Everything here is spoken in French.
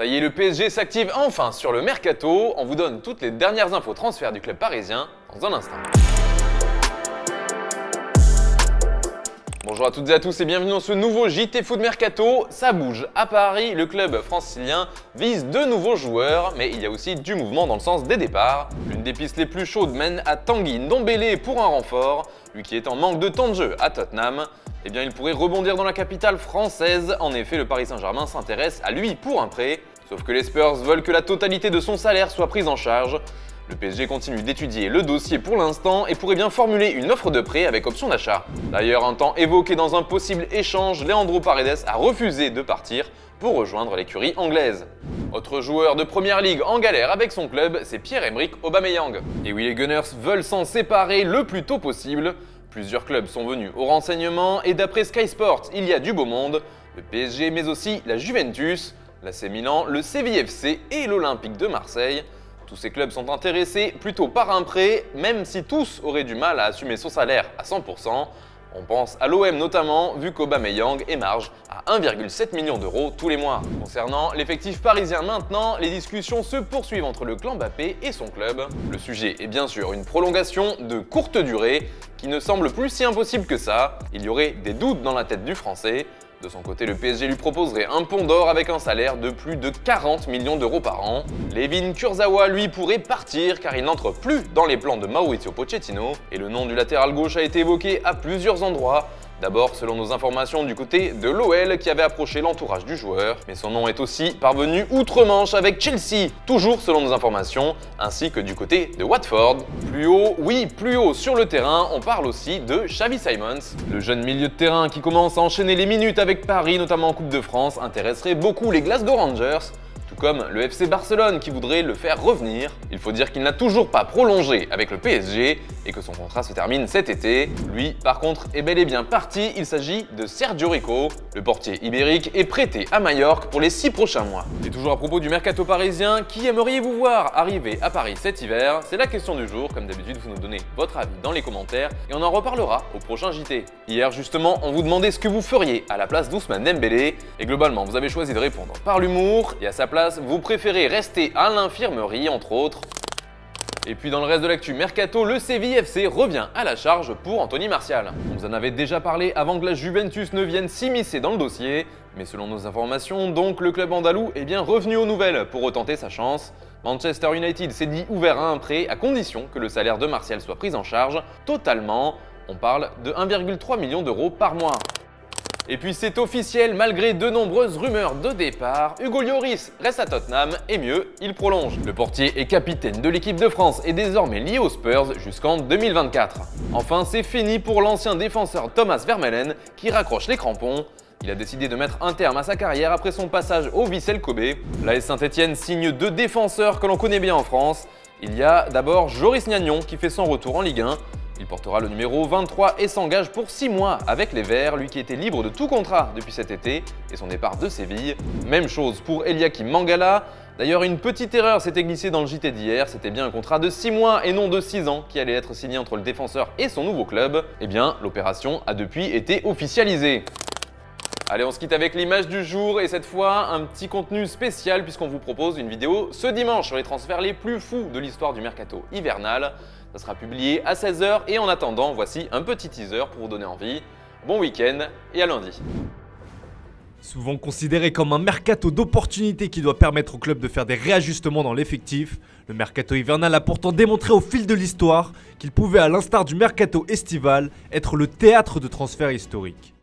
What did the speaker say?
Ça y est, le PSG s'active enfin sur le mercato. On vous donne toutes les dernières infos transferts du club parisien dans un instant. Bonjour à toutes et à tous et bienvenue dans ce nouveau JT Foot Mercato. Ça bouge à Paris, le club francilien vise de nouveaux joueurs, mais il y a aussi du mouvement dans le sens des départs. L'une des pistes les plus chaudes mène à Tanguy Ndombele pour un renfort. Lui qui est en manque de temps de jeu à Tottenham, eh bien il pourrait rebondir dans la capitale française. En effet, le Paris Saint-Germain s'intéresse à lui pour un prêt. Sauf que les Spurs veulent que la totalité de son salaire soit prise en charge. Le PSG continue d'étudier le dossier pour l'instant et pourrait bien formuler une offre de prêt avec option d'achat. D'ailleurs, un temps évoqué dans un possible échange, Leandro Paredes a refusé de partir pour rejoindre l'écurie anglaise. Autre joueur de première ligue en galère avec son club, c'est Pierre-Emerick Aubameyang. Et oui, les Gunners veulent s'en séparer le plus tôt possible. Plusieurs clubs sont venus au renseignement et d'après Sky Sports, il y a du beau monde. Le PSG mais aussi la Juventus, l'AC Milan, le Séville FC et l'Olympique de Marseille. Tous ces clubs sont intéressés plutôt par un prêt, même si tous auraient du mal à assumer son salaire à 100%. On pense à l'OM notamment, vu qu'Aubameyang émarge à 1,7 million d'euros tous les mois. Concernant l'effectif parisien maintenant, les discussions se poursuivent entre le clan Mbappé et son club. Le sujet est bien sûr une prolongation de courte durée, qui ne semble plus si impossible que ça. Il y aurait des doutes dans la tête du Français. De son côté, le PSG lui proposerait un pont d'or avec un salaire de plus de 40 millions d'euros par an. Layvin Kurzawa, lui, pourrait partir car il n'entre plus dans les plans de Mauricio Pochettino. Et le nom du latéral gauche a été évoqué à plusieurs endroits. D'abord, selon nos informations du côté de l'OL qui avait approché l'entourage du joueur. Mais son nom est aussi parvenu outre-Manche avec Chelsea, toujours selon nos informations, ainsi que du côté de Watford. Plus haut, oui, plus haut sur le terrain, on parle aussi de Xavi Simons. Le jeune milieu de terrain qui commence à enchaîner les minutes avec Paris, notamment en Coupe de France, intéresserait beaucoup les Glasgow Rangers. Tout comme le FC Barcelone qui voudrait le faire revenir. Il faut dire qu'il n'a toujours pas prolongé avec le PSG et que son contrat se termine cet été. Lui, par contre, est bel et bien parti. Il s'agit de Sergio Rico. Le portier ibérique est prêté à Majorque pour les 6 prochains mois. Et toujours à propos du mercato parisien, qui aimeriez-vous voir arriver à Paris cet hiver? C'est la question du jour. Comme d'habitude, vous nous donnez votre avis dans les commentaires et on en reparlera au prochain JT. Hier, justement, on vous demandait ce que vous feriez à la place d'Ousmane Dembélé et globalement, vous avez choisi de répondre par l'humour et à sa place, vous préférez rester à l'infirmerie, entre autres. Et puis dans le reste de l'actu mercato, le Séville FC revient à la charge pour Anthony Martial. On vous en avait déjà parlé avant que la Juventus ne vienne s'immiscer dans le dossier, mais selon nos informations, donc le club andalou est bien revenu aux nouvelles pour retenter sa chance. Manchester United s'est dit ouvert à un prêt à condition que le salaire de Martial soit pris en charge totalement. On parle de 1,3 million d'euros par mois. Et puis c'est officiel, malgré de nombreuses rumeurs de départ, Hugo Lloris reste à Tottenham et mieux, il prolonge. Le portier et capitaine de l'équipe de France est désormais lié aux Spurs jusqu'en 2024. Enfin, c'est fini pour l'ancien défenseur Thomas Vermaelen qui raccroche les crampons. Il a décidé de mettre un terme à sa carrière après son passage au Vissel Kobe. L'AS Saint-Etienne signe 2 défenseurs que l'on connaît bien en France. Il y a d'abord Joris Gnagnon qui fait son retour en Ligue 1. Il portera le numéro 23 et s'engage pour 6 mois avec les Verts, lui qui était libre de tout contrat depuis cet été et son départ de Séville. Même chose pour Eliakim Mangala. D'ailleurs, une petite erreur s'était glissée dans le JT d'hier, c'était bien un contrat de 6 mois et non de 6 ans qui allait être signé entre le défenseur et son nouveau club. Eh bien, l'opération a depuis été officialisée. Allez, on se quitte avec l'image du jour et cette fois, un petit contenu spécial puisqu'on vous propose une vidéo ce dimanche sur les transferts les plus fous de l'histoire du mercato hivernal. Ça sera publié à 16 h et en attendant, voici un petit teaser pour vous donner envie. Bon week-end et à lundi. Souvent considéré comme un mercato d'opportunités qui doit permettre au club de faire des réajustements dans l'effectif, le mercato hivernal a pourtant démontré au fil de l'histoire qu'il pouvait, à l'instar du mercato estival, être le théâtre de transferts historiques.